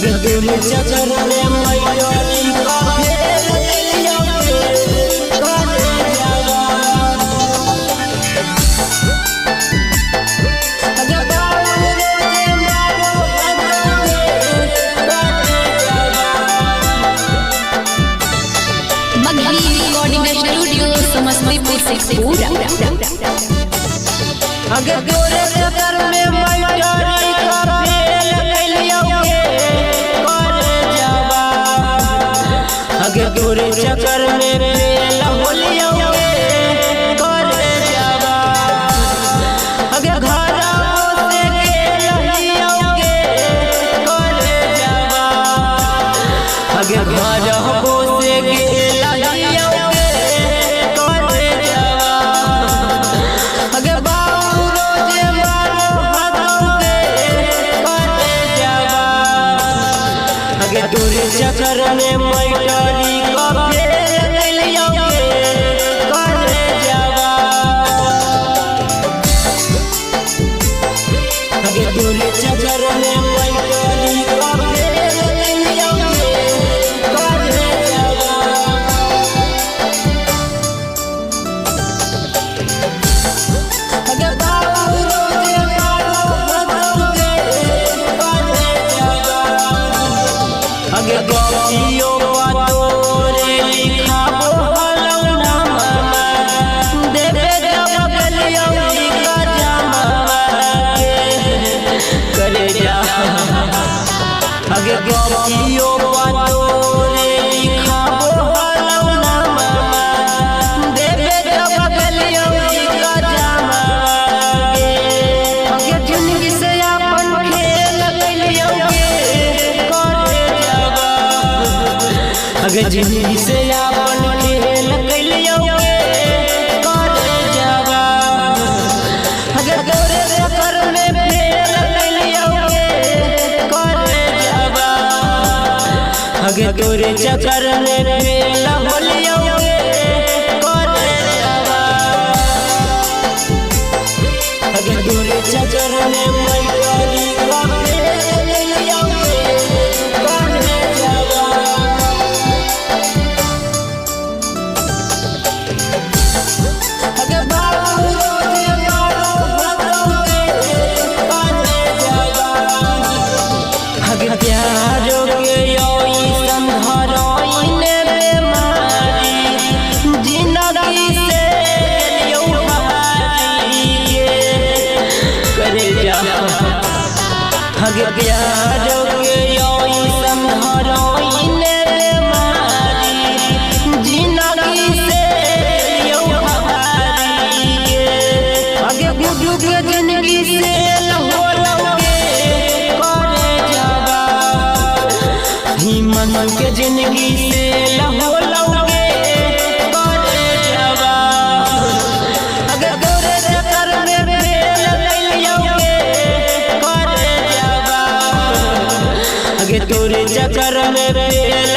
अगर तूने चक्कर में मयूरी का फेर दिया काटे जावा अगर बाबू रोजे मारो काटे जावा मगही रिकॉर्डिंग स्टूडियो समस्तीपुर से पूरा अगर तोरे चक्कर में मयूरी का फेर दिया काटे जावा अगर तोरे चक्कर में फेल होलिया काटे जावा अगर घरा से खेलिया काटे जावा अगर घरा से खेलिया काटे जावा अगर बाबू रोजे मारो हाथों काटे जावा अगर तोरे चक्कर में मयूरी का फेर दिया काटे जावा अगर तोरे चक्कर में मयूरी का फेर दिया काटे जावा अगर बाबू रोजे मारो हाथों काटे जावा अगर गौरियों तोरे लिखा बोलौना मामा देवे जब गलिया का जामा करे जा अगर गौरियों तोरे लिखा बोलौना मामा देवे जब गलिया का जामा अगर जिंदगी से अपन खेल गलिया काटे जावा अगर जिंदगी से अपन खेल गलिया काटे जावा अगर तोरे चक्कर में फेल गलिया काटे जावा अगर तोरे चक्कर में फेल होलिया काटे जावा अगर तोरे चक्कर में मयूरी का फेर दिया काटे जावा अगर बाबू रोजे मारो हाथों काटे जावा अगर प्यारो के योई संधरोइने बेमारी जिंदगी से लियो हारी करे जा अगर प्यारो के योई संधरोइने बेमारी जिंदगी से लियो हारी अगर गुडू के जिंदगी से लहो काटे जावा हिमन के जिंदगी से लहो काटे जावा अगर तोरे चक्कर में फेल दिया काटे जावा अगर तोरे चक्कर में फेल